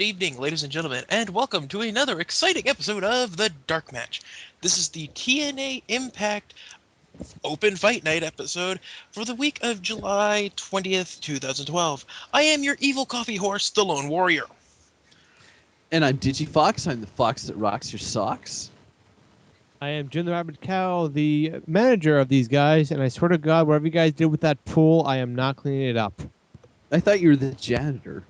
Good evening, ladies and gentlemen, and welcome to another exciting episode of the DarkMatch. This is the TNA Impact Open Fight Night episode for the week of July 20th, 2012. I am your evil coffee horse, the Lone Warrior. And I'm DigiFox. I'm the fox that rocks your socks. I am Jim the Rabbit Cow, the manager of these guys, and I swear to God, whatever you guys did with that pool, I am not cleaning it up. I thought you were the janitor.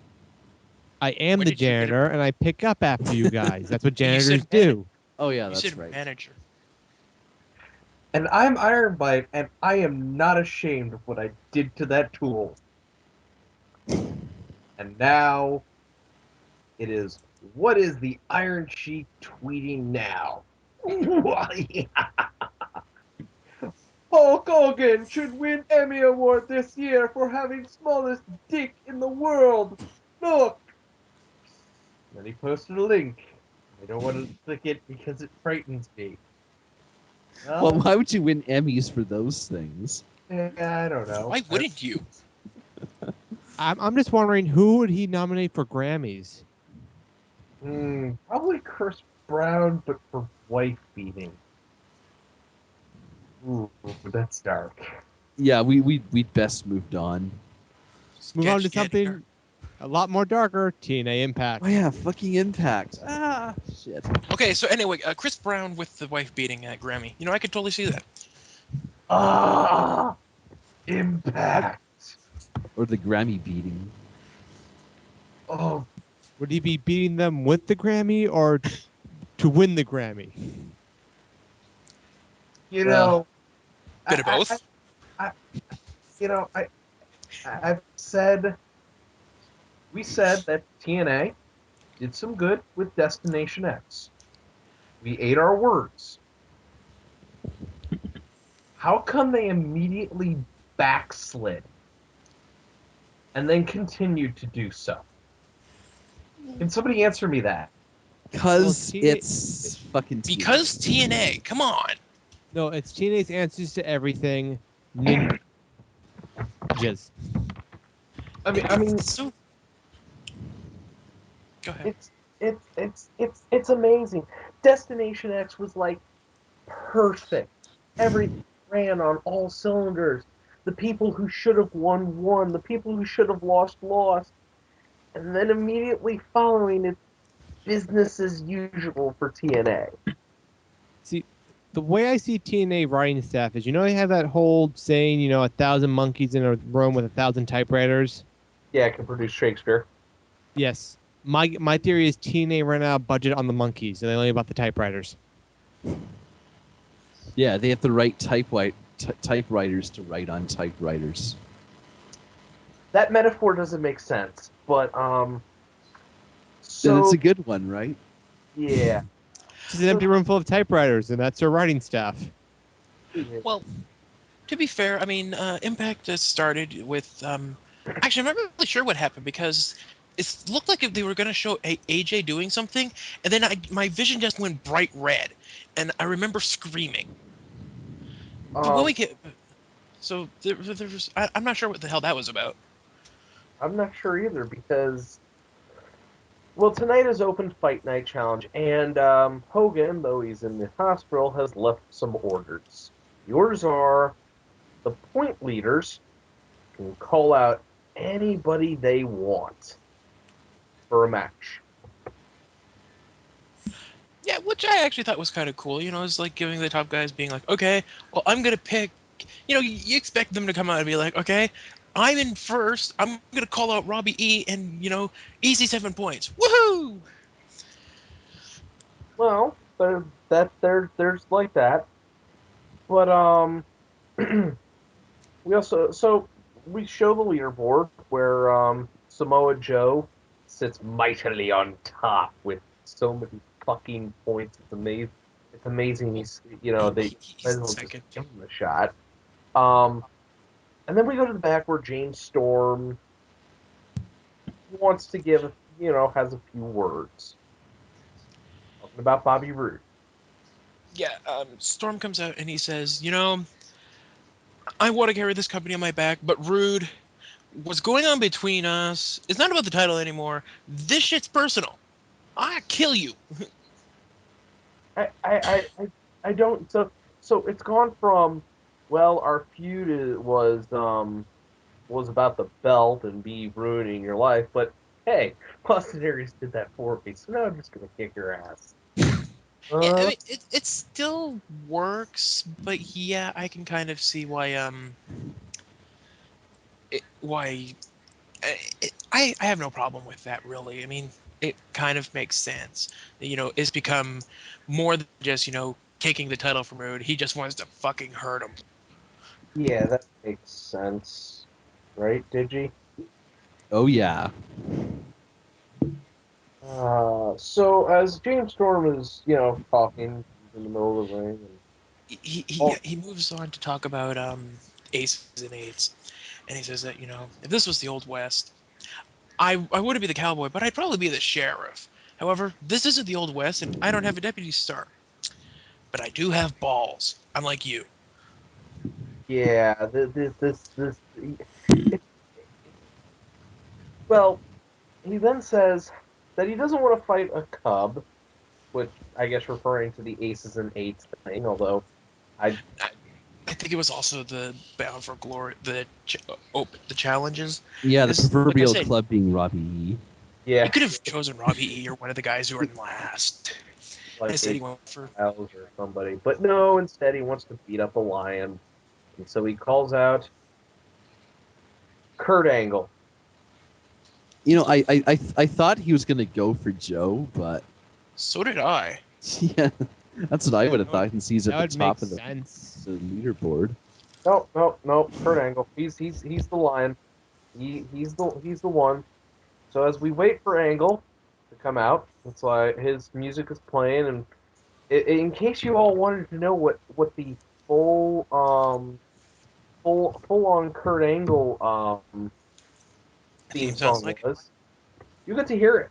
I am Where the did you get it? janitor, and I pick up after you guys. That's what You janitors said do. Oh, yeah, You that's said right. manager. And I'm Iron Bite, and I am not ashamed of what I did to that tool. And now, it is, what is the Iron Sheik tweeting now? Hulk Hogan should win Emmy Award this year for having smallest dick in the world. Look! Then he posted a link. I don't want to click it because it frightens me. Well, why would you win Emmys for those things? I don't know. Why wouldn't you? I'm just wondering, who would he nominate for Grammys? Probably Chris Brown, but for wife beating. Ooh, that's dark. Yeah, we'd best moved on. Move on to Sketch something janitor. a lot more darker, TNA Impact. Oh, yeah, fucking Impact. Ah, shit. Okay, so anyway, Chris Brown with the wife beating at Grammy. You know, I could totally see that. Impact. Or the Grammy beating. Oh, Would he be beating them with the Grammy or to win the Grammy? you know, Bit of both. we said that TNA did some good with Destination X. We ate our words. How come they immediately backslid and then continued to do so? Can somebody answer me that? Because Well, it's fucking TNA. Because TNA, come on. No, it's TNA's answers to everything. Ninjas. I mean, So go ahead. it's amazing. Destination X was like perfect. Everything ran on all cylinders. The people who should have won. The people who should have lost. And then immediately following it, business as usual for TNA. See, the way I see TNA writing staff is, they have that whole saying, 1,000 monkeys in a room with 1,000 typewriters. Yeah, it can produce Shakespeare. Yes. My theory is TNA ran out of budget on the monkeys, and they only bought the typewriters. Yeah, they have the right typewriters to write on typewriters. That metaphor doesn't make sense, but And so it's a good one, right? yeah. It's an empty room full of typewriters, and that's their writing staff. Well, to be fair, I mean, Impact has started with. Actually, I'm not really sure what happened because it looked like if they were going to show AJ doing something, and then my vision just went bright red, and I remember screaming. But when we get, so there was, I'm not sure what the hell that was about. I'm not sure either because, well, tonight is Open Fight Night Challenge, and Hogan, though he's in the hospital, has left some orders. The orders are the point leaders can call out anybody they want for a match. Yeah, which I actually thought was kind of cool. It's like giving the top guys being like, okay, well, I'm gonna pick. You expect them to come out and be like, okay, I'm in first. I'm gonna call out Robbie E. and easy 7 points. Woohoo! Well, there's like that, but we show the leaderboard where Samoa Joe sits mightily on top with so many fucking points. It's amazing. It's amazing. He's they might He's as well just second. give him a shot. And then we go to the back where James Storm wants to give has a few words talking about Bobby Roode. Yeah, Storm comes out and he says, I want to carry this company on my back, but Rude, what's going on between us is not about the title anymore. This shit's personal. I kill you. I don't. So it's gone from, well, our feud was about the belt and me ruining your life, but hey, Austin Aries did that for me, so now I'm just gonna kick your ass. I Uh, mean, it still works, but yeah, I can kind of see why why I have no problem with that really. I mean, it kind of makes sense. It's become more than just taking the title from Rude. He just wants to fucking hurt him. yeah, that makes sense, right, Digi? Oh yeah. So as James Storm is, talking, he's in the middle of the ring, and He moves on to talk about aces and eights, and he says that if this was the old west, I wouldn't be the cowboy, but I'd probably be the sheriff. However, this isn't the old west, and I don't have a deputy star, but I do have balls. Unlike you. yeah, it, well, he then says that he doesn't want to fight a cub, which I guess referring to the aces and eights thing, although I I, I think it was also the Bound for Glory, the challenges. Yeah, the Because, like I proverbial said, club being Robbie E. you yeah, could have chosen Robbie E or one of the guys who are in last. like Instead, he AJ went for Styles or somebody, but no, instead he wants to beat up a lion, and so he calls out Kurt Angle. I thought he was gonna go for Joe, but so did I. yeah, that's what I would have That would, thought since he's at that the would make top of sense. the leaderboard. No, no, no, Kurt Angle. He's the lion. He's the one. So as we wait for Angle to come out, it's like his music is playing, and in case you all wanted to know what the full full on Kurt Angle theme Theme sounds song like was, you get to hear it.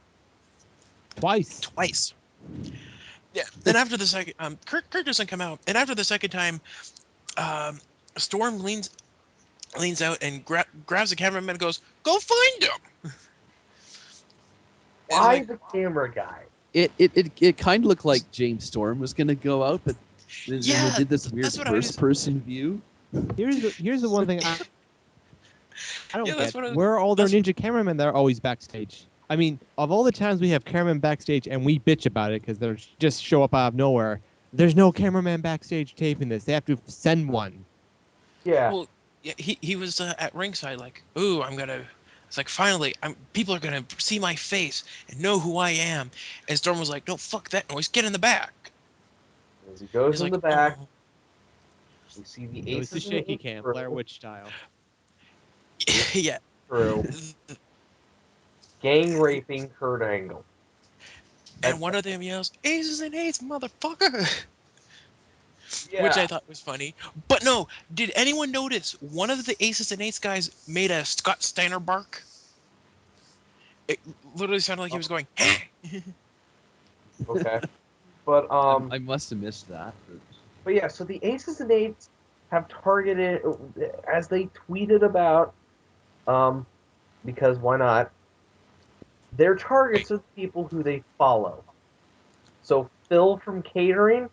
Twice. twice. Yeah, and after the second, Kirk doesn't come out, and after the second time, um, Storm leans out and grabs the cameraman and goes, "Go find him." And it's Why like, the camera guy? It kind of looked like James Storm was gonna go out, but then they yeah, did this weird that's what I first was. person view. Here's the one thing I Yeah, don't that's get. what I. Where are all their That's ninja cameramen that are always backstage? I mean, of all the times we have cameramen backstage and we bitch about it because they're just show up out of nowhere, there's no cameraman backstage taping this. They have to send one. Yeah, well. Yeah, he was at ringside like, "Ooh, I'm gonna." It's like finally, people are gonna see my face and know who I am. And Storm was like, "No, fuck that noise. Get in the back." as he goes He's in like, the back, "Oh, we see the It was the aces and shaky eights cam, Blair crew. Witch style. yeah." Crew gang raping Kurt Angle. And That's one of them yells, "Aces and eights, motherfucker!" Which I yeah. thought was funny. But no, did anyone notice one of the Aces and Eights guys made a Scott Steiner bark? It literally sounded like he was going, "Hey!" Okay. But I must have missed that. but yeah, so the aces and eights have targeted, as they tweeted about, um, because why not? Their targets are the people who they follow. So Phil from catering,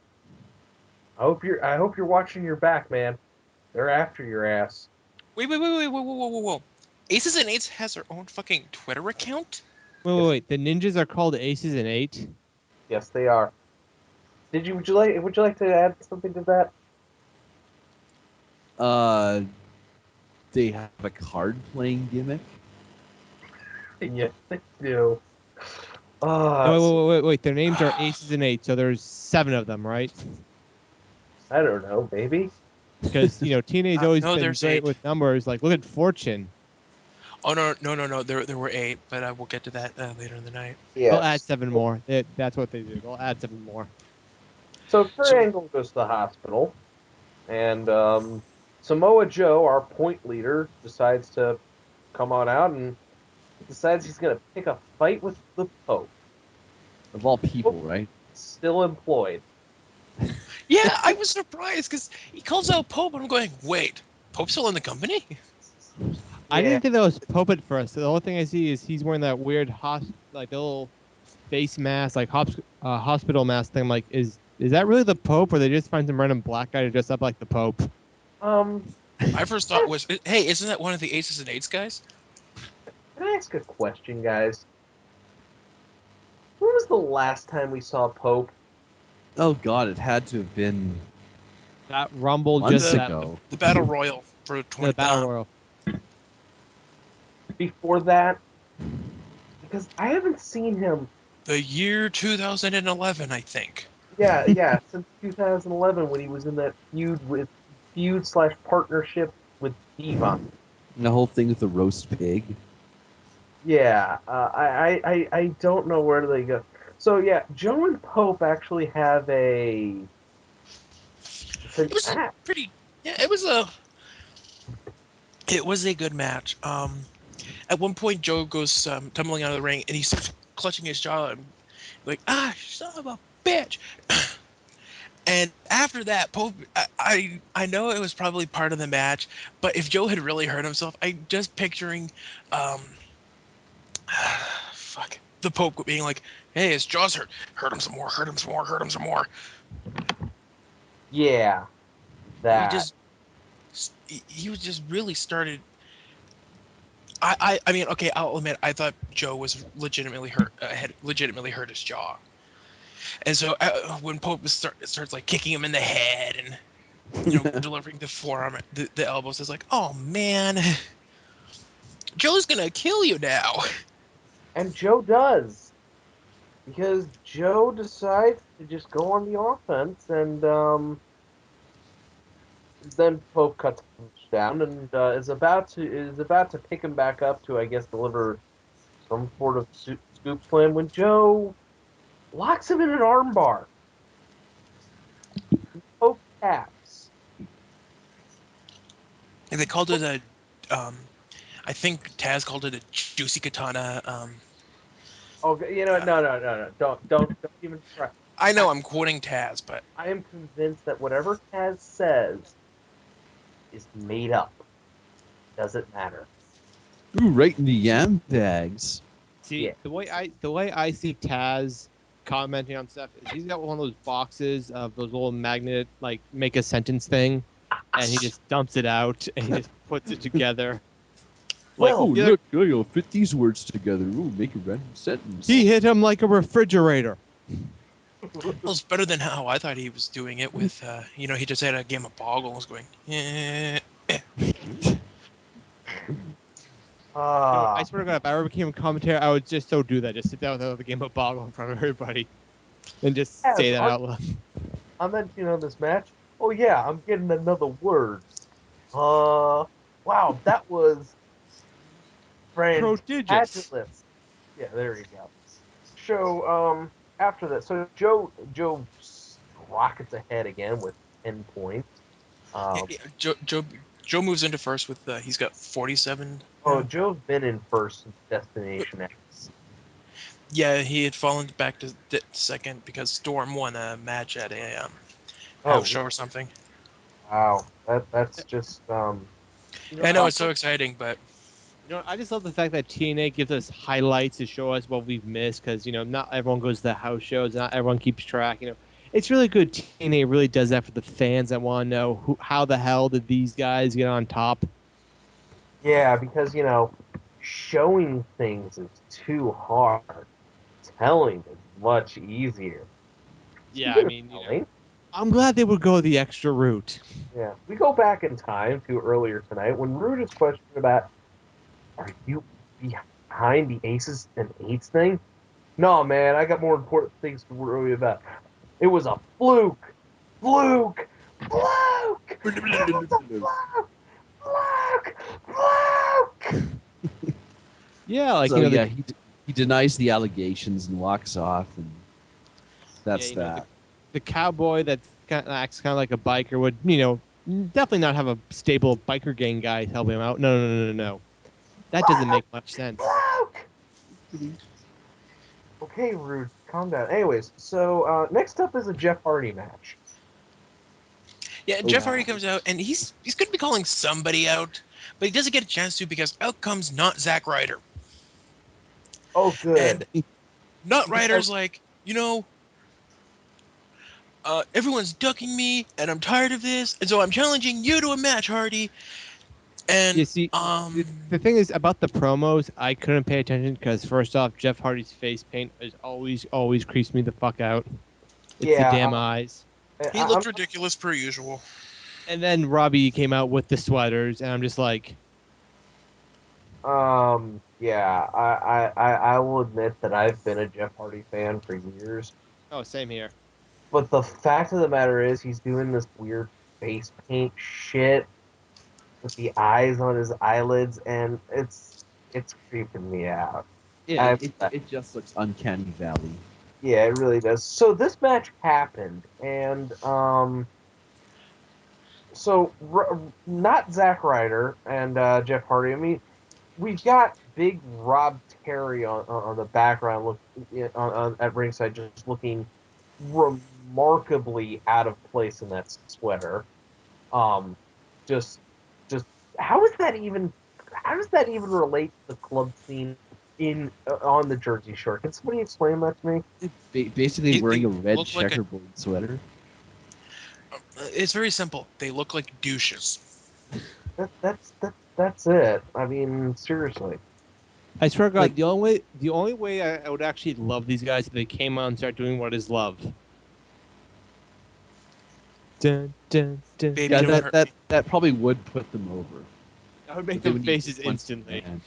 I hope you're watching your back, man. They're after your ass. Wait, whoa, whoa, whoa, whoa, whoa. Aces and Eights has their own fucking Twitter account? Wait, wait, Yes, wait. The ninjas are called Aces and Eight. yes, they are. Would you like to add something to that? Uh, they have a card playing gimmick. Yes, they do. No, wait, So, wait, wait, wait. Their names are Aces and Eight, so there's 7 of them, right? I don't know, maybe. Because TNA's always No, been there's great eight. with numbers. Like, look at Fortune. Oh, no, no, no, no. There were eight, but we'll get to that later in the night. They'll add Yes. 7 more. That's what they do. They'll add 7 more. So Kurt So, Angle goes to the hospital, and Samoa Joe, our point leader, decides to come on out and decides he's going to pick a fight with the Pope. Of all Pope people, right? still employed. yeah, I was surprised because he calls out Pope, and I'm going, wait, Pope's still in the company? I didn't think that was Pope at first. The only thing I see is he's wearing that weird like the little face mask, like hospital mask thing. I'm like, is that really the Pope, or they just find some random black guy to dress up like the Pope? I first thought was, hey, isn't that one of the Aces and Eights guys? Can I ask a question, guys? When was the last time we saw Pope? Oh God, it had to have been That Rumble months just that ago. The Battle Royal for 20. the Battle Royal. Before that? Because I haven't seen him. The year 2011, I think. Yeah, since 2011 when he was in that feud / partnership with Diva. And the whole thing with the roast pig. Yeah, I don't know where they go. So yeah, Joe and Pope actually have it's an It was act. pretty. Yeah, it was a good match. At one point, Joe goes tumbling out of the ring, and he starts clutching his jaw and like, son of a bitch. And after that, Pope, I know it was probably part of the match, but if Joe had really hurt himself, I just picturing, um, fuck, the Pope being like, "Hey, his jaw's hurt him some more, hurt him some more, hurt him some more." Yeah, He that. just, he was just really started. I mean, okay, I'll admit, I thought Joe was legitimately hurt, had legitimately hurt his jaw, and so when Pope starts like kicking him in the head and delivering the forearm, the elbows, is like, oh man, Joe's gonna kill you now. And Joe does. Because Joe decides to just go on the offense, and then Pope cuts him down and is about to pick him back up to, I guess, deliver some sort of scoop slam when Joe locks him in an armbar. Pope taps. And they called it a, I think Taz called it a juicy katana. Oh, you know, Uh, no. Don't even try. I I, know I'm quoting Taz, but I am convinced that whatever Taz says is made up. Doesn't matter. Ooh, right in the yam bags. See, Yeah. the way I see Taz commenting on stuff is he's got one of those boxes of those little magnet like make a sentence thing, and he just dumps it out and he just puts it together. Like Oh, Well, the other, look, you'll fit these words together. Ooh, make a random sentence. he hit him like a refrigerator. well, it's better than how I thought he was doing it with, he just had a game of Boggle and was going, I swear to God, if I ever became a commentator, I would just so do that. Just sit down with the game of Boggle in front of everybody and just say Taz, that out loud. I mentioned on this match. Oh yeah, I'm getting another word. Wow, that was Prodigious. fantabulous. Yeah, there you go. So, after that, so Joe rockets ahead again with 10 points. yeah, Um, yeah, Joe moves into first with, he's got 47 oh, now. Joe's been in first since Destination X. Yeah, he had fallen back to second because Storm won a match at a Oh, house show or something. wow, that's just You know, I I know uh, it's just so love, exciting, but I just love the fact that TNA gives us highlights to show us what we've missed because not everyone goes to the house shows, not everyone keeps track. It's really good. TNA really does that for the fans that want to know how the hell did these guys get on top. yeah, because showing things is too hard. Telling is much easier. Yeah, I Speaking of mean, telling, I'm glad they would go the extra route. yeah, we go back in time to earlier tonight when Rude is questioned about, are you behind the aces and eights thing? No, man, I got more important things to worry about. It was a fluke. Fluke. Fluke. It was a fluke. Fluke. Fluke. Yeah, like So yeah, he denies the allegations and walks off, and yeah, that's that. the cowboy that acts kind of like a biker would, definitely not have a stable biker gang guy help him out. No, no, no, no, no. That doesn't make much sense. Fluke. Okay, Rude, calm down. Anyways, so next up is a Jeff Hardy match. Yeah, Oh, Jeff Hardy wow. comes out, and he's going to be calling somebody out, but he doesn't get a chance to because out comes not Zack Ryder. Oh, good. And not Because I, Ryder's like, everyone's ducking me, and I'm tired of this, and so I'm challenging you to a match, Hardy. And You see, the thing is about the promos, I couldn't pay attention because first off, Jeff Hardy's face paint is always creeps me the fuck out. It's the yeah, damn eyes. he looked ridiculous per usual. And then Robbie came out with the sweaters, and I'm just like, yeah, I will admit that I've been a Jeff Hardy fan for years, oh, same here. but the fact of the matter is he's doing this weird face paint shit with the eyes on his eyelids, and it's creeping me out. Yeah, I, it just looks uncanny valley. yeah, it really does. So this match happened, and not Zack Ryder and Jeff Hardy. I mean, we've got big Rob Terry on the background, at ringside, just looking remarkably out of place in that sweater. Um, just just how is that even? How does that even relate to the club scene in on the Jersey Shore? Can somebody explain that to me? Basically wearing They a red look like checkerboard sweater. it's very simple. They look like douches. That's it. I mean, seriously. I swear to God, Like, the only way I would actually love these guys if they came out and started doing what is love. Dun, dun, dun. Baby, yeah, don't that hurt that me. that probably would put them over. I would make They them would need faces one instantly. man.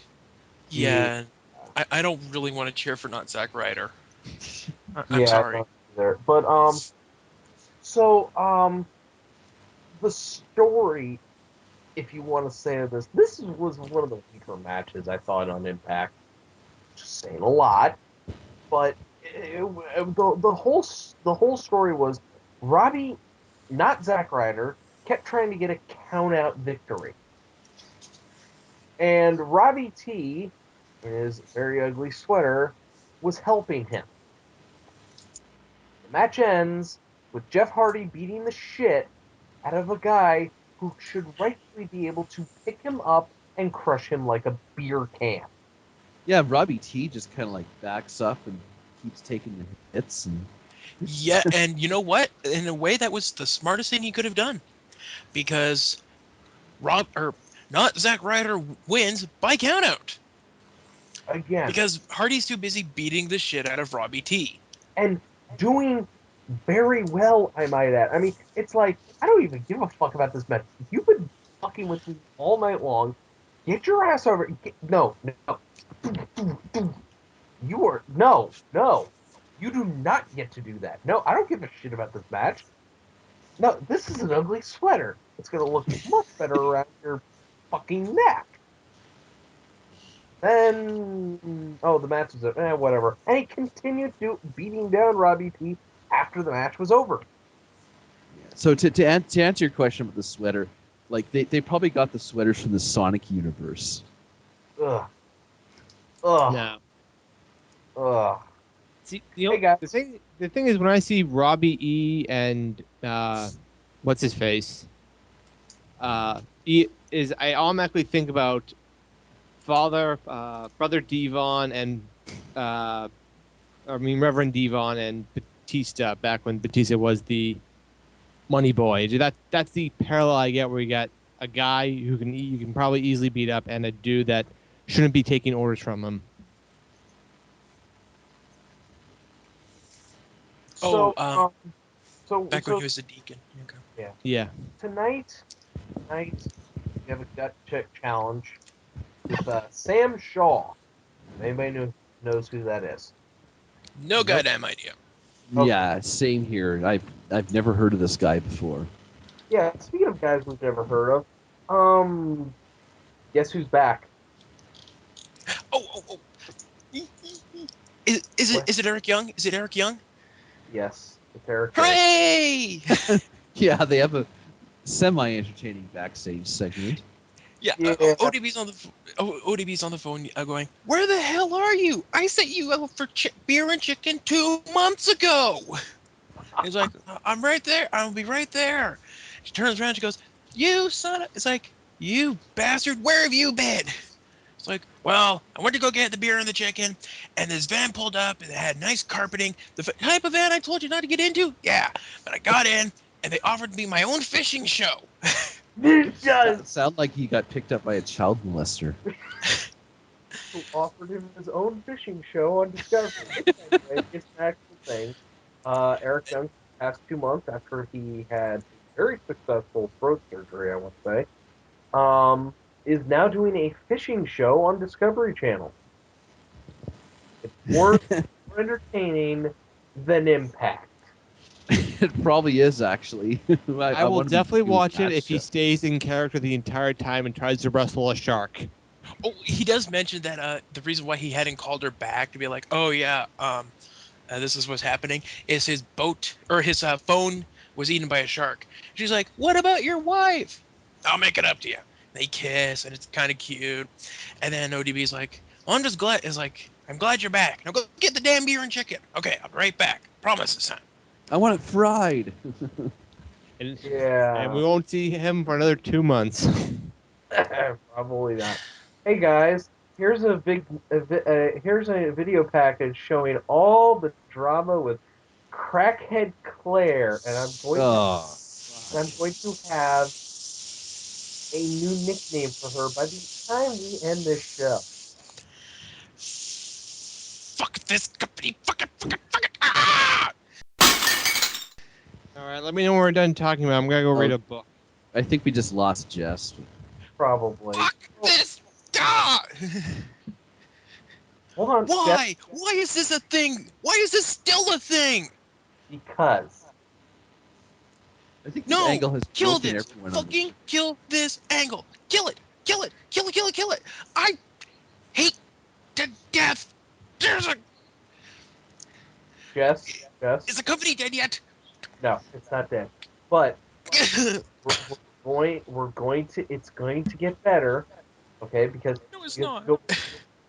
Yeah, I don't really want to cheer for not Zack Ryder. I'm Yeah, I sorry. don't either. But so the story, if you want to say this, was one of the weaker matches I thought on Impact. Just saying a lot, but the whole story was Robbie, not Zack Ryder, kept trying to get a count out victory, and Robbie T, in his very ugly sweater, was helping him. The match ends with Jeff Hardy beating the shit out of a guy who should rightfully be able to pick him up and crush him like a beer can. Yeah, Robbie T just kind of like backs up and keeps taking the hits, and Yeah, and you know what? In a way, that was the smartest thing he could have done because Rob or not Zack Ryder wins by countout Again, because Hardy's too busy beating the shit out of Robbie T. and doing very well, I might add. I mean, it's like, I don't even give a fuck about this match. You've been fucking with me all night long. Get your ass over. No, no. You are. No, no. You do not get to do that. No, I don't give a shit about this match. No, this is an ugly sweater. It's going to look much better around your fucking neck. Then, oh, the match is whatever. And he continued beating down Robbie T after the match was over. so to answer your question about the sweater, like they probably got the sweaters from the Sonic universe. Ugh. Ugh. No. Ugh. See, Hey, guys. the thing is when I see Robbie E and what's his face, I automatically think about brother Devon and Reverend Devon and Batista back when Batista was the Money Boy. That's the parallel I get where you got a guy who you can probably easily beat up and a dude that shouldn't be taking orders from him. Oh, So, back when so he was a deacon. Okay. yeah. Yeah. Tonight, we have a gut check challenge with Sam Shaw. Knows who that is. No Nope. goddamn idea. Okay. Yeah, same here. I've never heard of this guy before. Yeah. Speaking of guys we've never heard of, guess who's back? Oh, oh, oh. Is it What? is it Eric Young? Is it Eric Young? Yes, it's Eric Young. Hooray! Yeah, they have a semi-entertaining backstage segment. Yeah, Yeah. ODB's on the phone going, "Where the hell are you? I sent you out for beer and chicken 2 months ago." He's like, "I'm right there. I'll be right there." She turns around. She goes, "You son of..." It's like, "You bastard! Where have you been?" It's like, "Well, I went to go get the beer and the chicken, and this van pulled up, and it had nice carpeting. The type of van I told you not to get into? Yeah. But I got in, and they offered me my own fishing show." Sound like he got picked up by a child molester. Who offered him his own fishing show on Discovery. Anyway, it's an actual thing. Eric Young, past 2 months after he had a very successful throat surgery, I want to say, is now doing a fishing show on Discovery Channel. It's more entertaining than Impact. It probably is, actually. I will wanna be definitely doing watch it that if he show. stays in character the entire time and tries to wrestle a shark. Oh, he does mention that the reason why he hadn't called her back to be like, "Oh yeah, this is what's happening," is his boat or his phone was eaten by a shark. She's like, "What about your wife?" "I'll make it up to you." They kiss, and it's kind of cute. And then ODB's like, "Well, I'm just glad." Is like, "I'm glad you're back. Now go get the damn beer and chicken." "Okay, I'll be right back. Promise this time." I want it fried. And Yeah. we won't see him for another 2 months. Probably not. Hey guys, here's here's a video package showing all the drama with Crackhead Claire, and Oh, I'm going to have a new nickname for her by the time we end this show. Fuck this company. Fuck it. Fuck it. Fuck it. Ah! All right, let me know when we're done talking about it. I'm going to go read a book. I think we just lost Jess. Probably. Fuck this. Ah! Hold on, Jeff, Why? Why is this a thing? Why is this still a thing? because I think this No! angle has Kill broken this! everyone on Fucking kill this angle! Kill it! Kill it! Kill it! Kill it! Kill it! I hate to death! There's a... Jess, Is the company dead yet? no, it's not dead. But we're going to it's going to get better, okay? Because No, it's we not. go,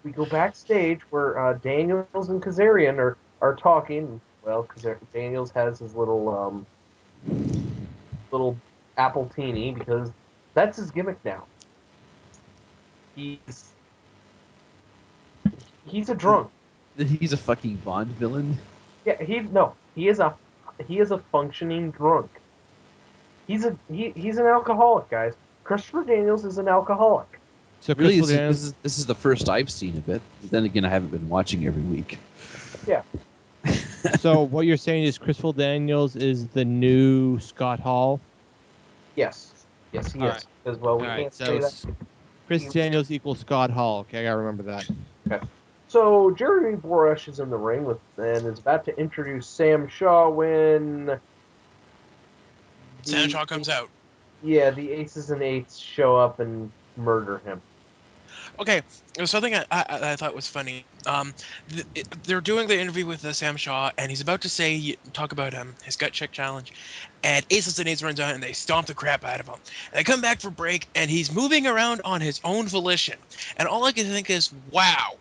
we go backstage where Daniels and Kazarian are talking. Well, Daniels has his little apple teeny because that's his gimmick now. He's he's a drunk. He's a fucking Bond villain. Yeah, he is a functioning drunk. He's an alcoholic, guys. Christopher Daniels is an alcoholic. So Really, Crystal Daniels, this is the first I've seen of it. But then again, I haven't been watching every week. Yeah. so what you're saying is Crystal Daniels is the new Scott Hall? Yes. Yes, he All is. right. Because well, we All right, can't so say that. Chris Daniels equals Scott Hall. Okay, I got to remember that. Okay. So Jeremy Boresh is in the ring with and is about to introduce Sam Shaw when Sam the Shaw comes out. the aces and eights show up and murder him. Okay, there's something I thought was funny. They're doing the interview with Sam Shaw, and he's about to talk about his gut check challenge, and Aces and Eights runs out, and they stomp the crap out of him. And they come back for break, and he's moving around on his own volition, and all I can think is, wow,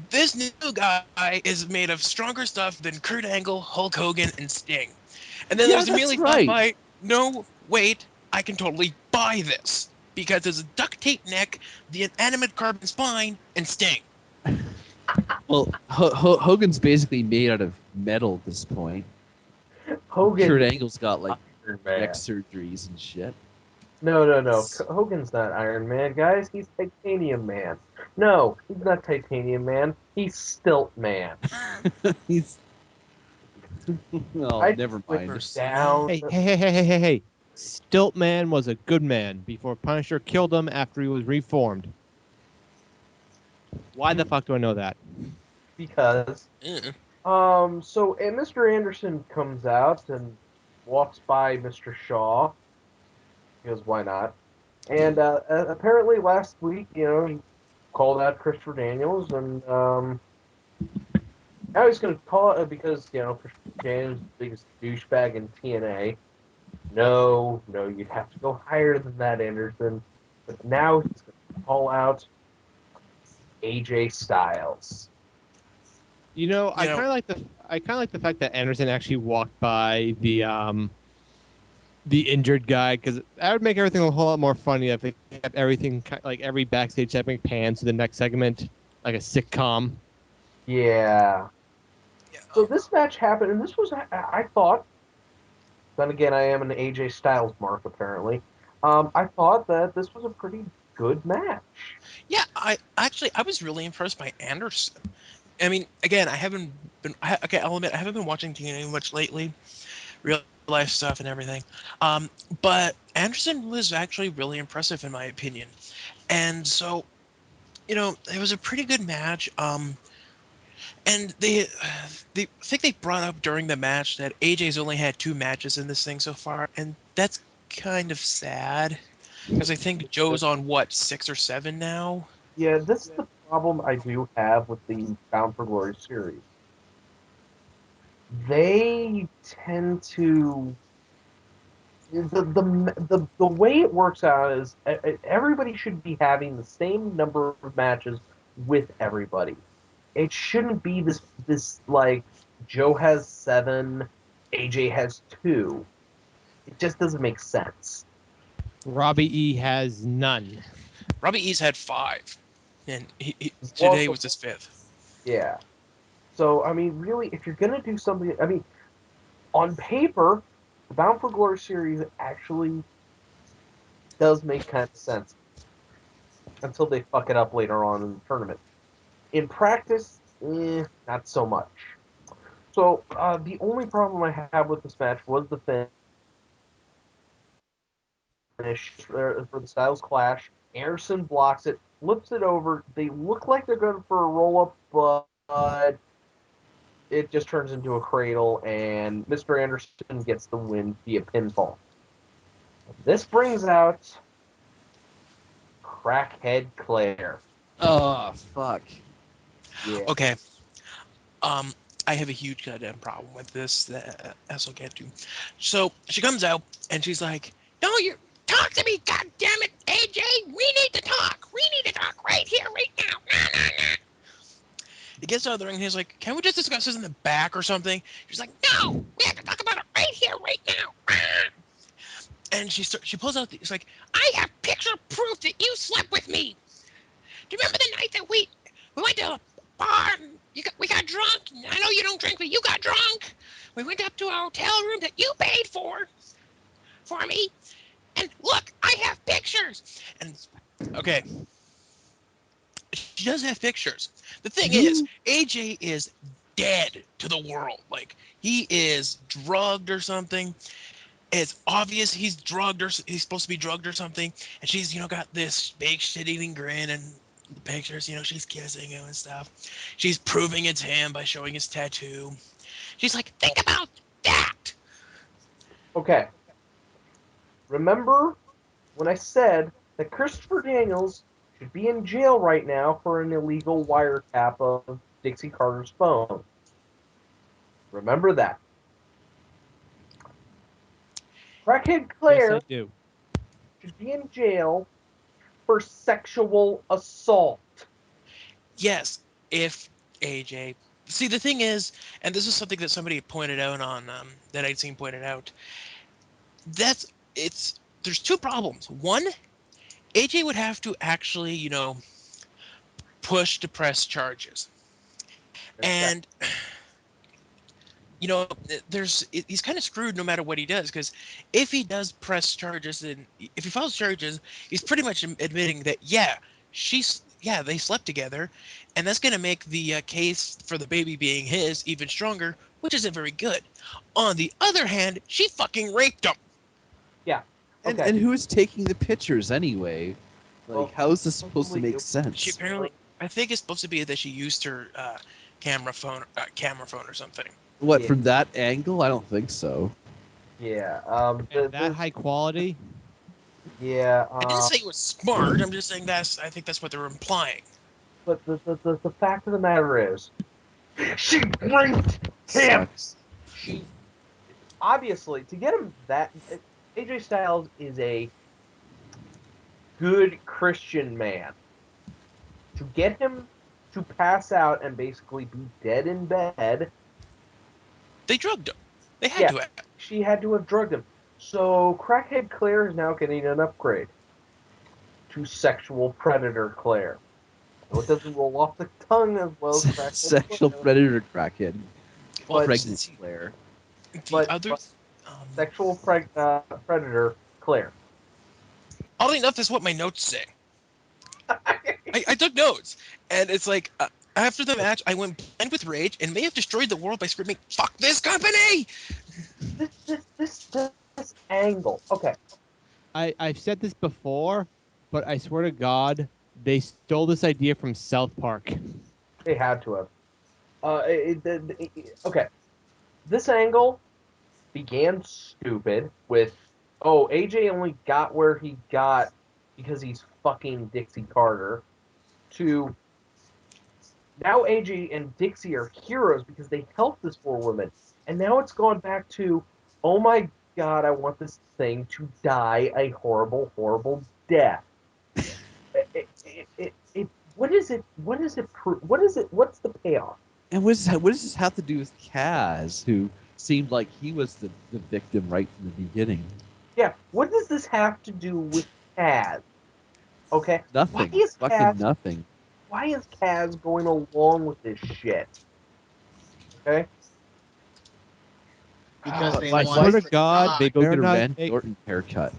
this new guy is made of stronger stuff than Kurt Angle, Hulk Hogan, and Sting. And then Yeah, there's that's immediately thought right. by, no, wait, I can totally buy this. Because there's a duct tape neck, the inanimate carbon spine, and Sting. Well, Hogan's basically made out of metal at this point. Hogan Kurt is Angle's got like Iron neck Man. surgeries and shit. No. Hogan's not Iron Man, guys. He's Titanium Man. No, he's not Titanium Man. He's Stilt Man. He's oh, I never went mind. down. Hey. Stiltman was a good man before Punisher killed him after he was reformed. Why the fuck do I know that? Because so and Mr. Anderson comes out and walks by Mr. Shaw. He goes, why not? And apparently last week, he called out Christopher Daniels, and now he's going to call it because Christopher Daniels is the biggest douchebag in TNA. No, you'd have to go higher than that, Anderson. But now he's going to call out AJ Styles. You know, you know, I kind of like the fact that Anderson actually walked by the the injured guy, because that would make everything a whole lot more funny if they kept everything like every backstage segment pans to the next segment, like a sitcom. Yeah. Yeah, So this match happened, and this was, I thought, then again, I am an AJ Styles mark, apparently. I thought that this was a pretty good match. yeah. I was really impressed by Anderson. I mean, again, I haven't been. Okay, I'll admit I haven't been watching TNA much lately, real life stuff and everything. But Anderson was actually really impressive in my opinion, and so it was a pretty good match. And they think they brought up during the match that AJ's only had 2 matches in this thing so far, and that's kind of sad because I think Joe's on what 6 or 7 now. Yeah, this is the problem I do have with the Bound for Glory series. They tend to the way it works out is everybody should be having the same number of matches with everybody. It shouldn't be this like Joe has 7, AJ has 2. It just doesn't make sense. Robbie E has none. Robbie E's had 5, and Well, today was his 5th. yeah. So I mean, really, if you're gonna do something, I mean, on paper, the Bound for Glory series actually does make kind of sense until they fuck it up later on in the tournament. In practice, not so much. So the only problem I have with this match was the finish for the Styles Clash. Anderson blocks it, flips it over. They look like they're going for a roll up, but it just turns into a cradle, and Mr. Anderson gets the win via pinfall. This brings out Crackhead Claire. Oh fuck. Yeah. Okay, um, I have a huge goddamn problem with this that as I'll get to. So she comes out and she's like, "No, you talk to me, god damn it, AJ. We need to talk. We need to talk right here, right now." Nah, nah, nah. He gets out of the ring and he's like, "Can we just discuss this in the back or something?" She's like, "No, we have to talk about it right here, right now." And she pulls out. It's like, "I have picture proof that you slept with me. Do you remember the night that we went to a bar and we got drunk? I know you don't drink, but you got drunk. We went up to our hotel room that you paid for me. And look, I have pictures." And okay, she does have pictures. The thing is, Who? AJ is dead to the world. Like he is drugged or something. It's obvious he's drugged or he's supposed to be drugged or something. And she's got this big shit-eating grin and the pictures. She's kissing him and stuff. She's proving it's him by showing his tattoo. She's like, think about that. Okay. Remember when I said that Christopher Daniels should be in jail right now for an illegal wiretap of Dixie Carter's phone? Remember that. Crackhead Yes, I Claire do. should be in jail for sexual assault. Yes, if AJ. See, the thing is, and this is something that somebody pointed out on that I'd seen pointed out. That's it's there's 2 problems. One, AJ would have to actually, push to press charges, Okay. and he's kind of screwed no matter what he does because if he does press charges and if he files charges, he's pretty much admitting that they slept together, and that's going to make the case for the baby being his even stronger, which isn't very good. On the other hand, she fucking raped him. Yeah. And Okay. and who is taking the pictures anyway? Like, Well, how is this supposed to supposedly make it- She sense? apparently, I think it's supposed to be that she used her camera phone or something. What, Yeah. from that angle? I don't think so. Yeah. And that high quality. Yeah. I didn't say it was smart. I'm just saying I think that's what they're implying. But the fact of the matter is, she raped him. Sucks. She obviously to get him that AJ Styles is a good Christian man. To get him to pass out and basically be dead in bed, They drugged him. They had yeah, to have. she had to have drugged him. So Crackhead Claire is now getting an upgrade to Sexual Predator Claire. No, it doesn't roll off the tongue as well as Crackhead Sexual Claire, predator crackhead. Well, but Pregnant see, Claire. the but, other, but Predator Claire. oddly enough, that's what my notes say. I took notes, and it's like after the match, I went blind with rage and may have destroyed the world by screaming "Fuck this company!" This angle. Okay, I've said this before, but I swear to God, they stole this idea from South Park. they had to have. Okay, this angle began stupid with, oh, AJ only got where he got because he's fucking Dixie Carter, to now AJ and Dixie are heroes because they helped this poor woman. And now it's gone back to, oh my God, I want this thing to die a horrible, horrible death. What is it? What is it? What is it? What's the payoff? And what does this have to do with Kaz, who seemed like he was the victim right from the beginning? Yeah, what does this have to do with Kaz? Okay, why Nothing. is Fucking Kaz? nothing. Why is Kaz going along with this shit? Okay, Because they I want swear to to God, die. they Go better get a not. Randy Orton haircut.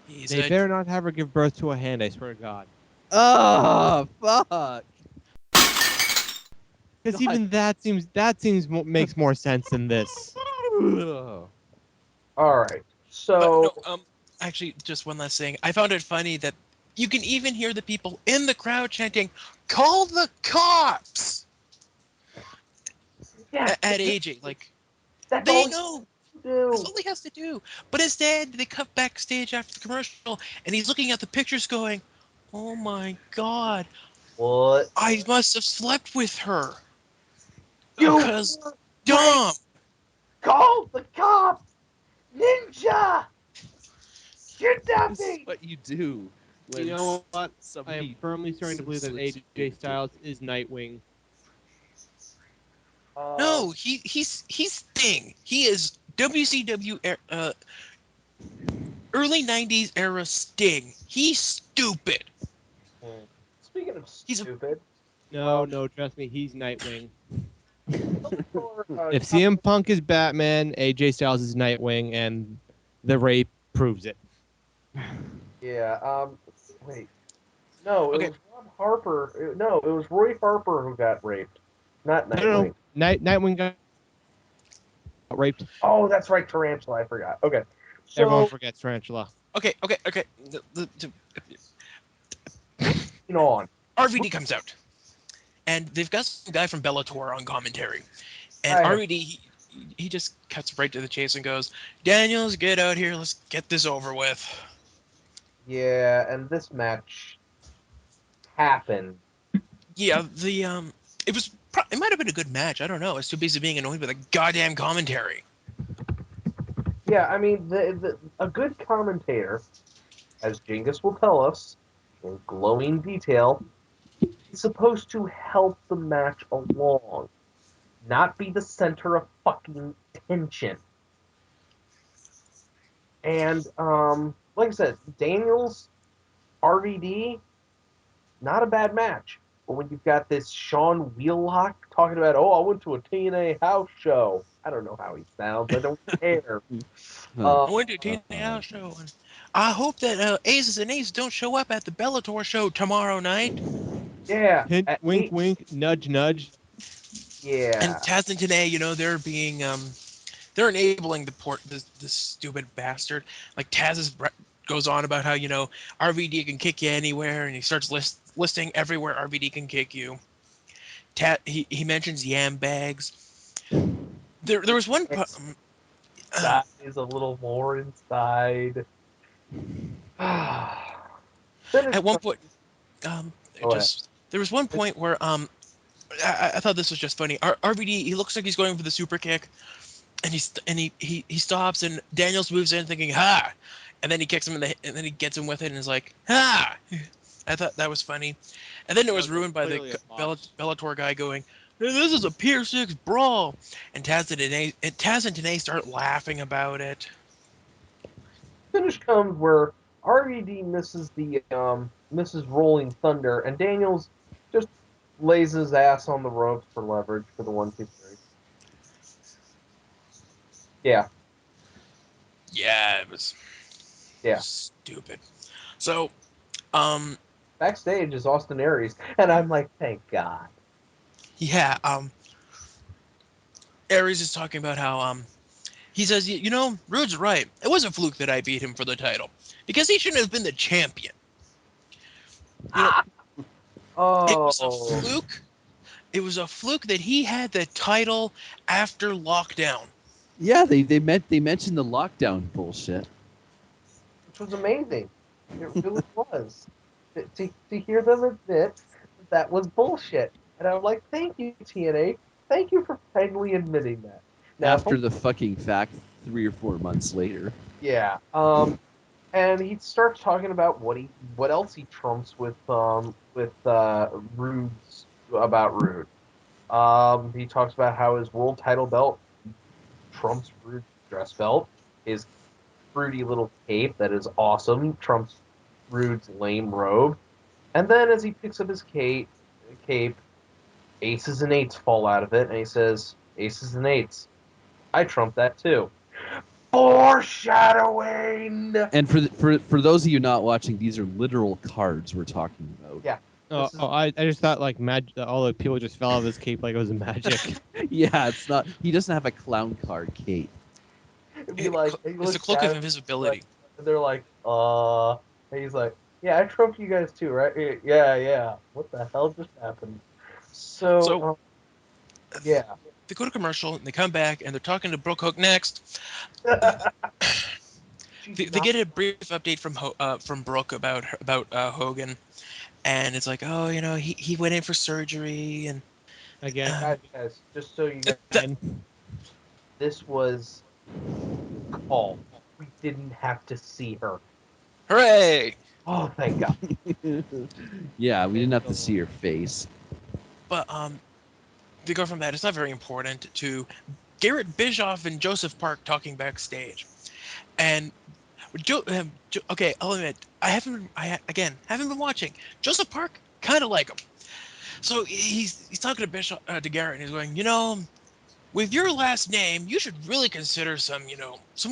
He's They a better not have her give birth to a hand. I swear to God. Oh fuck! Because God. even makes more sense than this. all right. But So no, actually, just one last thing. I found it funny that you can even hear the people in the crowd chanting, "Call the cops!" yeah, at AJ. Like, that's they all know. you That's do. all he has to do. But instead, they cut backstage after the commercial, and he's looking at the pictures going, "Oh my God, What? I must have slept with her. You Because, were right. dumb." Call the cops! Ninja! This is Kidnapping! what you do when You know what? I am somebody firmly starting to believe that slips you. AJ Styles is Nightwing. No, he's Sting. He is WCW early '90s era Sting. He's stupid. hmm. Speaking of He's a stupid, No, no, trust me, he's Nightwing. for, If CM Punk is Batman, AJ Styles is Nightwing, and the rape proves it. yeah, wait. No, it okay. was Rob Harper. No, it was Roy Harper who got raped, not No, no, Nightwing. Nightwing got raped. Oh, that's right, Tarantula. I forgot. Okay, Everyone so forgets Tarantula. Okay. on. RVD comes out, and they've got some guy from Bellator on commentary, and I have, RVD he just cuts right to the chase and goes, "Daniels, get out here. Let's get this over with." yeah, and this match happened. Yeah, it might have been a good match. I don't know. I was too busy being annoyed by the goddamn commentary. Yeah, I mean, a good commentator, as Jingus will tell us in glowing detail, is supposed to help the match along, not be the center of fucking tension. And like I said, Daniels RVD, not a bad match. But when you've got this Sean Wheelock talking about, oh, I went to a TNA house show. I don't know how he sounds. I don't care. Huh. I went to a TNA show, and I hope that Aces and Aces don't show up at the Bellator show tomorrow night. Yeah, Hint, at wink, eight. wink, nudge, nudge. And Yeah, Taz and Tanae, they're being they're enabling this stupid bastard. Like goes on about how RVD can kick you anywhere, and he starts listing everywhere RVD can kick you. He mentions yam bags. There was one that is a little more inside. Finish. at one point Go ahead. there was one point where I thought this was just funny. RVD, he looks like he's going for the super kick, and he stops, and Daniels moves in thinking ha, and then he kicks him and then he gets him with it and is like ha. I thought that was funny, and then it was ruined by the Clearly a botch. Bellator guy going, "Hey, this is a Pier 6 brawl," and Taz and Tanae start laughing about it. finish comes where RVD misses Rolling Thunder, and Daniels just lays his ass on the ropes for leverage for the 1, 2, 3. Yeah, Yeah, it was yeah. stupid. So, um, Backstage is Austin Aries, and I'm like, thank God. yeah, Aries is talking about how he says, you know, Rude's right. It was a fluke that I beat him for the title because he shouldn't have been the champion. You know, it was a Oh, fluke. It was a fluke that he had the title after lockdown. Yeah, they mentioned the lockdown bullshit. which was amazing. It really was. To hear them admit that was bullshit. And I'm like, thank you, TNA. Thank you for kindly admitting that. Now, After the fucking fact, 3 or 4 months later. yeah. And he starts talking about what else he trumps with Rude's about Rude. He talks about how his world title belt trumps Rude's dress belt. His fruity little cape that is awesome trumps Rude's lame robe. And then as he picks up his cape, aces and eights fall out of it, and he says, "Aces and eights, I trump that too." Foreshadowing. And for those of you not watching, these are literal cards we're talking about. Yeah, Oh, this is I just thought like all the people just fell out of his cape like it was magic. Yeah, it's not. He doesn't have a clown card cape. it'd be like he It's a looks cloak at of him, like, invisibility. and they're like, and he's like, "Yeah, I trump you guys too, right? Yeah, yeah. What the hell just happened?" So, So yeah. they go to commercial and they come back and they're talking to Brooke Hook next. She's They not. get a brief update from Brooke about Hogan, and it's like, oh, you know, he went in for surgery, and Again, um, Guys, just so you guys, that, and this was call. We didn't have to see her. hooray! Oh, thank God. Yeah, we didn't Thank have the to see Lord. her face. But they go from that. It's not very important to Garrett Bischoff and Joseph Park talking backstage, and okay, I'll admit I haven't been watching. Joseph Park kind of like him. So he's talking to Bishop to Garrett, and he's going, you know, with your last name, you should really consider some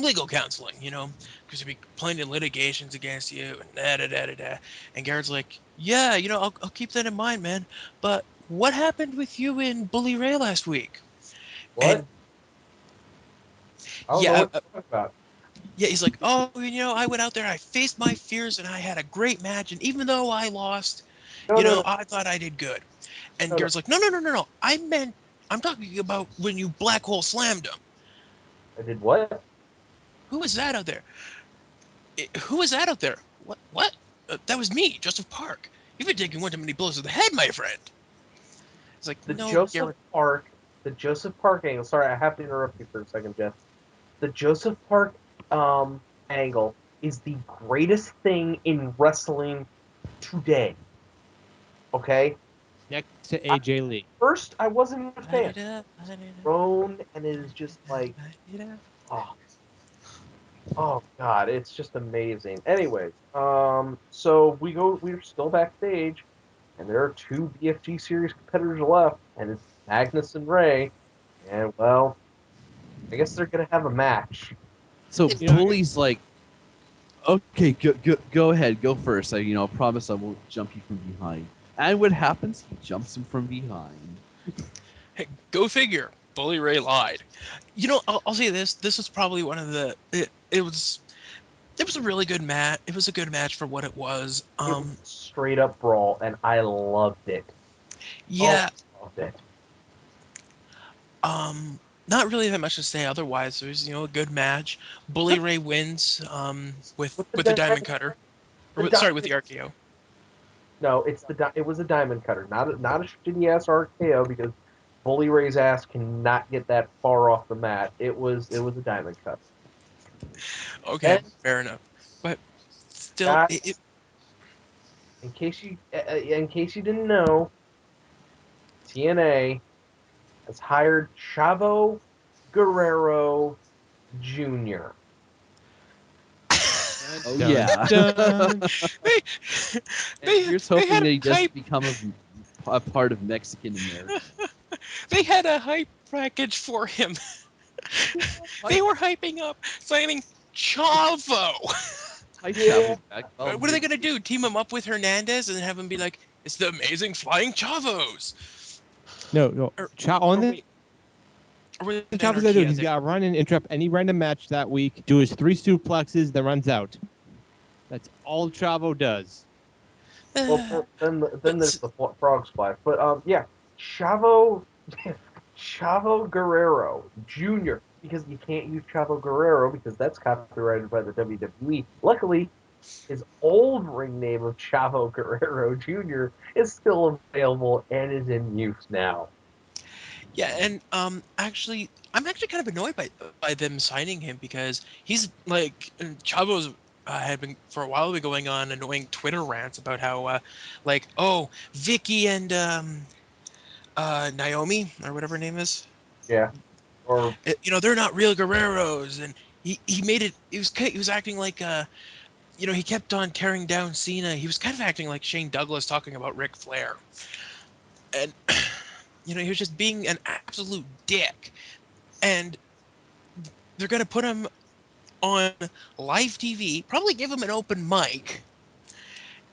legal counseling, you know, because you'll be playing in litigations against you and da da da da da. And Garrett's like, yeah, you know, I'll keep that in mind, man. But what happened with you in Bully Ray last week? What? And I don't know yeah, what you're talking about. yeah, he's like, oh, you know, I went out there, I faced my fears, and I had a great match. And even though I lost, No, you no, know, no, I thought I did good. And no, no. Garrett's like, no, no, no, no, no. I'm talking about when you black hole slammed him. I did what? Who was that out there? Who was that out there? What? What? That was me, Joseph Park. You've been taking one too many blows to the head, my friend. It's like, The no, Joseph Garrett. Park, the Joseph Park angle. Sorry, I have to interrupt you for a second, Jeff. The Joseph Park angle is the greatest thing in wrestling today. Okay. Next to At AJ Lee. first, I wasn't a fan. Grown, and it is just like, oh, oh God, it's just amazing. Anyways, so we're still backstage, and there are two BFG series competitors left, and it's Magnus and Ray, and well, I guess they're gonna have a match. So You know, Bully's like, okay, go ahead, go first. I promise I won't jump you from behind. And what happens? He jumps him from behind. Hey, go figure. Bully Ray lied. You know, I'll say this. This was probably one of the. It was a really good match. It was a good match for what it was. It was a straight up brawl, and I loved it. Oh, Yeah. I loved it. Not really that much to say otherwise. It was, you know, a good match. Bully Ray wins With with the the diamond cutter. the Sorry, with diamond. the RKO. No, it was a diamond cutter, not a shitty ass RKO because Bully Ray's ass cannot get that far off the mat. It was a diamond cutter. Okay, And fair enough. But still, guys, in case you didn't know, TNA has hired Chavo Guerrero Jr. Oh Dun, yeah. dun. They And here's they hoping had that he a hype doesn't become a part of Mexican America. they had a hype package for him. They were hyping up signing Chavo. Hi, Yeah. Chavo back. Well, What are they gonna do? Team him up with Hernandez and have him be like, "It's the amazing flying Chavos." No. Or, On or the wait, or were they Chapa's gonna do. Anarquia He's there? got to run and interrupt any random match that week. Do his 3 suplexes, then runs out. That's all Chavo does. Well, But then there's the frog splash. But yeah, Chavo Chavo Guerrero Jr. Because you can't use Chavo Guerrero because that's copyrighted by the WWE. Luckily, his old ring name of Chavo Guerrero Jr. is still available and is in use now. yeah, and actually, I'm actually kind of annoyed by them signing him because he's like Chavo's had been for a while been going on annoying Twitter rants about how like oh Vicky and Naomi or whatever her name is, Yeah. Or they're not real Guerreros, and he made it. He was acting like he kept on tearing down Cena. He was kind of acting like Shane Douglas talking about Ric Flair, and he was just being an absolute dick. And they're gonna put him on live TV, probably give him an open mic,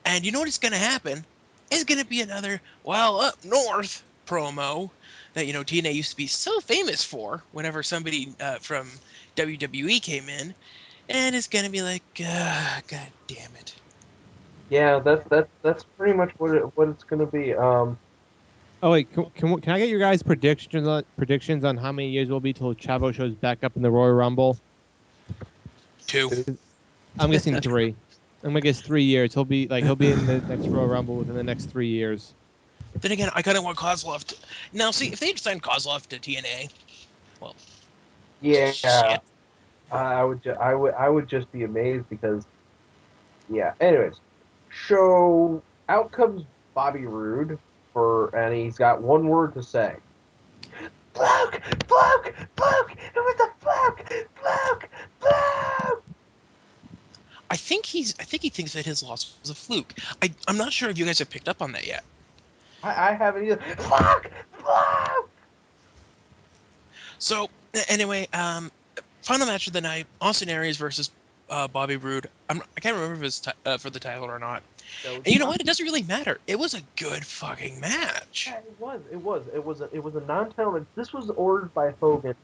and you know what's gonna happen? It's gonna be another "Well, up north" promo that TNA used to be so famous for. Whenever somebody from WWE came in, and it's gonna be like, God damn it. yeah, that's pretty much what it's going to be. Oh wait, can I get your guys' predictions on how many years it will be till Chavo shows back up in the Royal Rumble? 2. I'm guessing 3. I'm gonna guess 3 years. He'll be in the next Royal Rumble within the next 3 years. Then again, I kind of want Kozlov to. Now, see, if they had signed Kozlov to TNA, well, Yeah, shit. I would just be amazed because yeah. Anyways, so out comes Bobby Roode and he's got one word to say. Fluke, fluke, fluke. It was a fluke, fluke, fluke. I think he thinks that his loss was a fluke. I'm not sure if you guys have picked up on that yet. I haven't either. Fluke, fluke. So anyway, final match of the night: Austin Aries versus Bobby Roode. I can't remember if it's for the title or not. No, And you know what? It doesn't really matter. It was a good fucking match. yeah, it was. It was a non-title match. This was ordered by Hogan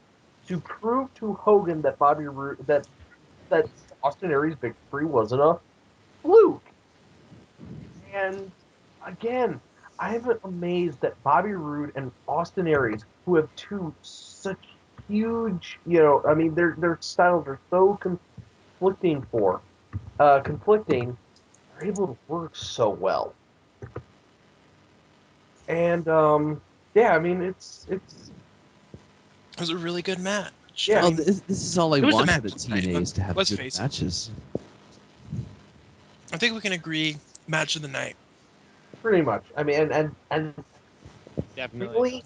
to prove to Hogan that Bobby Roode that Austin Aries' victory wasn't a fluke. And again, I'm amazed that Bobby Roode and Austin Aries, who have two such huge, I mean, their styles are so conflicting, are able to work so well. And yeah, I mean, It was a really good match. I yeah, Well, mean, this is all I it was a wanted match at tonight. TNA is to have Let's good face it. matches. I think we can agree match of the night. pretty much. I mean, and Definitely. really,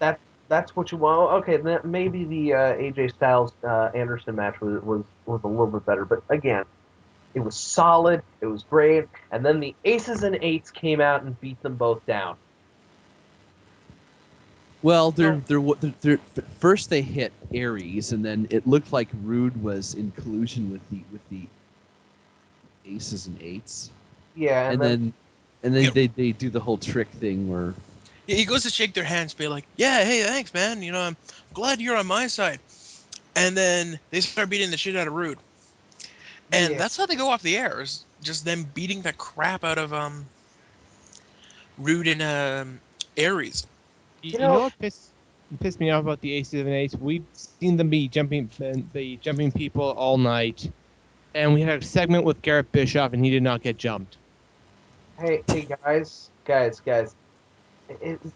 that that's what you want. Okay, then maybe the AJ Styles Anderson match was a little bit better, but again, it was solid. It was great. And then the Aces and Eights came out and beat them both down. Well, So first they hit Aries, and then it looked like Rude was in collusion with the Aces and Eights, Yeah, and then yeah, they do the whole trick thing where he goes to shake their hands, be like, "Yeah, hey, thanks, man. I'm glad you're on my side." And then they start beating the shit out of Rude, and yeah. that's how they go off the air. Is just them beating the crap out of Rude and Aries. You, You you know know, what pissed me off about the Aces and Eights? We've seen them be jumping people all night, and we had a segment with Garrett Bischoff, and he did not get jumped. hey, guys.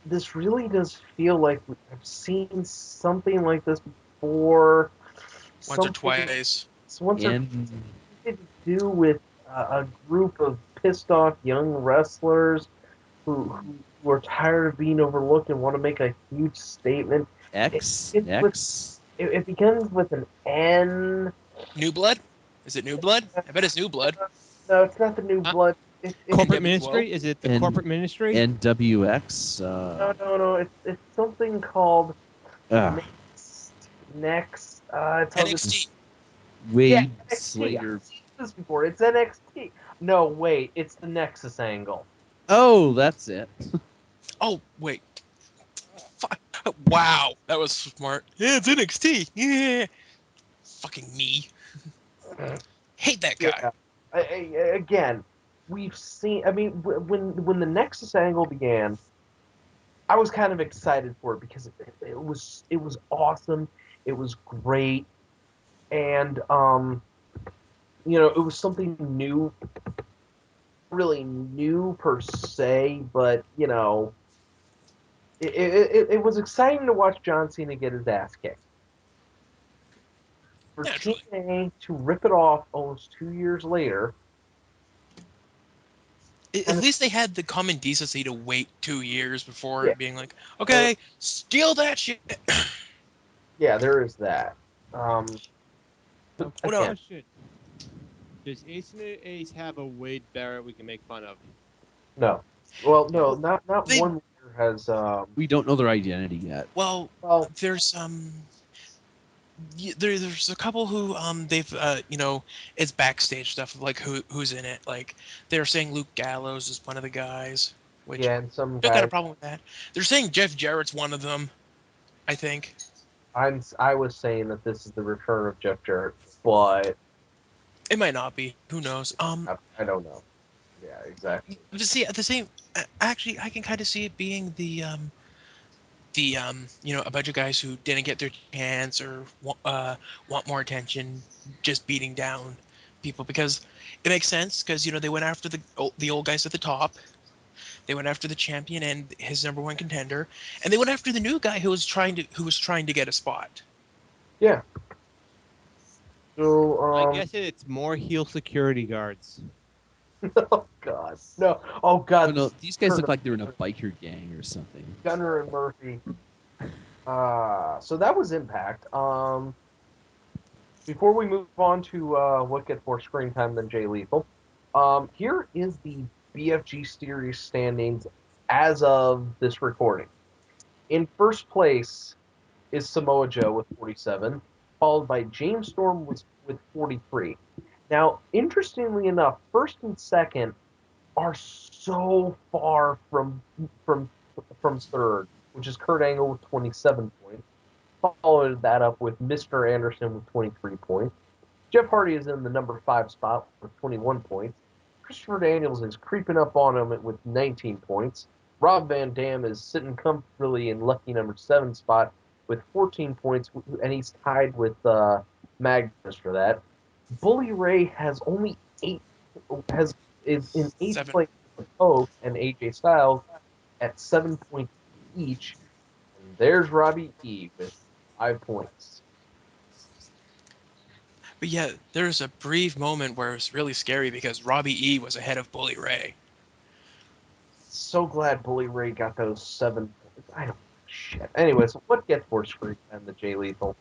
This really does feel like I've seen something like this before. Once or Something twice. once or and something to do with a group of pissed off young wrestlers who are tired of being overlooked and want to make a huge statement. It X begins with X. it begins with an N. New blood. Is it New Blood? I bet it's New Blood. No, it's not the New Uh, Blood. Corporate NWO? Ministry? Is it the And- Corporate Ministry? NWX. no. It's something called Uh, Next. It's on this. NXT. Yeah, Wade NXT. Slater. I've seen this before. It's NXT. No, wait. It's the Nexus angle. Oh, that's it. Oh wait. Wow, that was smart. Yeah, it's NXT. Yeah. Fucking me. Hate that guy. Yeah. Again, we've seen. I mean, when the Nexus angle began, I was kind of excited for it because it was awesome. It was great, and it was something new, really new per se, but it was exciting to watch John Cena get his ass kicked. For Naturally. TNA to rip it off almost 2 years later, At least they had the common decency to wait 2 years before yeah, being like, okay, steal that shit. yeah, there is that. But Quick What else? again, question. Does Ace and Ace have a Wade Barrett we can make fun of? no. Well, no, not They one leader has. We don't know their identity yet. well, Well, there's there's a couple who they've it's backstage stuff of like who's in it. Like they're saying Luke Gallows is one of the guys, which yeah, and some don't got a guys. problem with that. They're saying Jeff Jarrett's one of them, I think. I was saying that this is the return of Jeff Jarrett, but It might not be. Who knows? I don't know. Yeah, exactly. But see, at the same, actually, I can kind of see it being a bunch of guys who didn't get their chance or want more attention, just beating down people because it makes sense because they went after the old guys at the top, they went after the champion and his number one contender, and they went after the new guy who was trying to get a spot. Yeah. So, I guess it's more heel security guards. oh god, no, oh Oh god, no, these guys look Gunner, like they're in a biker gang or something. Gunner and Murphy. So that was Impact. Before we move on to what gets more screen time than Jay Lethal, here is the BFG series standings as of this recording. In first place is Samoa Joe with 47, followed by James Storm with 43. Now, interestingly enough, first and second are so far from third, which is Kurt Angle with 27 points. Followed that up with Mr. Anderson with 23 points. Jeff Hardy is in the number 5 spot with 21 points. Christopher Daniels is creeping up on him with 19 points. Rob Van Dam is sitting comfortably in lucky number 7 spot with 14 points, and he's tied with Magnus for that. Bully Ray has only 8 is in 8th 7. place with Pope and AJ Styles at 7 points each. And there's Robbie E with 5 points. But yeah, there's a brief moment where it's really scary because Robbie E was ahead of Bully Ray. So glad Bully Ray got those 7 points. I don't shit. Anyways, what gets more screen time than Jay Lethal?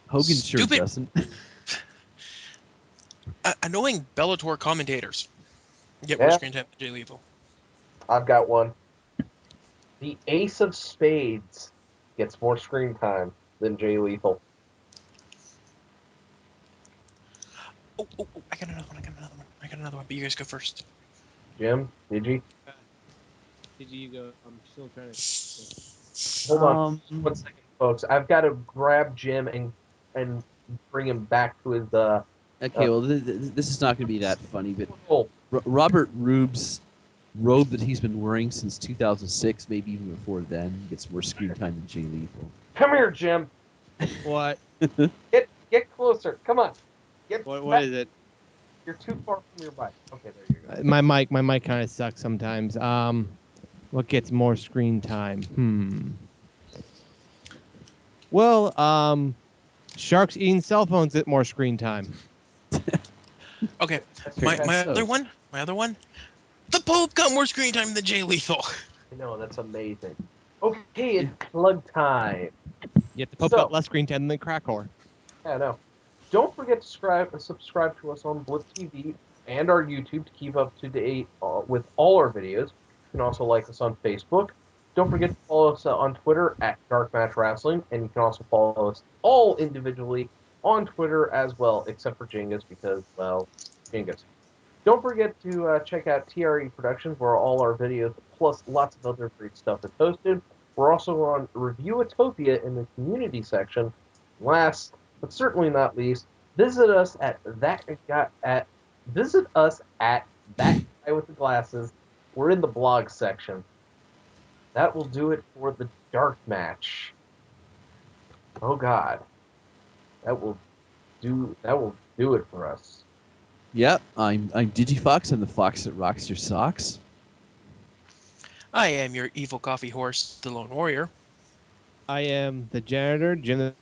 Hogan sure Stupid, doesn't. annoying Bellator commentators get more Yeah, screen time than Jay Lethal. I've got one. The Ace of Spades gets more screen time than Jay Lethal. I got another one. But you guys go first. Jim, did you? Did you go? I'm still trying to. Hold on 1 second, folks. I've got to grab Jim and bring him back to his Okay, well, this is not going to be that funny, but oh, Robert Roobe's robe that he's been wearing since 2006, maybe even before then, gets more screen time than Jay Lethal. come here, Jim. What? Get closer. Come on. Get What back. is it? You're too far from your mic. Okay, there you go. My mic kind of sucks sometimes. What gets more screen time? Well, sharks eating cell phones get more screen time. Okay, That's my your, my so. other one. The Pope got more screen time than Jay Lethal. I know, that's amazing. Okay, it's plug time. Yet the Pope So, got less screen time than the crack whore. Yeah, no. Don't forget to subscribe to us on Blip TV and our YouTube to keep up to date with all our videos. You can also like us on Facebook. Don't forget to follow us on Twitter at DarkMatch Wrestling, and you can also follow us all individually on Twitter as well, except for Jingus because, well, Jingus. Don't forget to check out TRE Productions, where all our videos plus lots of other great stuff is posted. We're also on Reviewatopia in the community section. Last but certainly not least, visit us at visit us at that guy with the glasses. We're in the blog section. That will do it for the dark match. Oh God, that will do it for us. Yep, I'm Digifox. I'm the fox that rocks your socks. I am your evil coffee horse, the Lone Warrior. I am the janitor, Jim the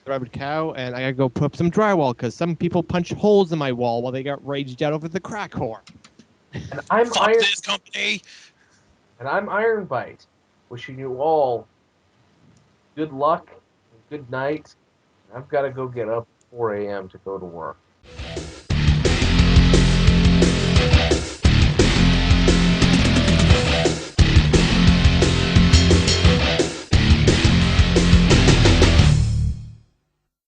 Rabid Cow, and I gotta go put up some drywall because some people punch holes in my wall while they got raged out over the crack whore. And I'm Fuck Iron this company! and I'm Iron Bite, wishing you all good luck and good night. I've got to go get up at 4 a.m. to go to work.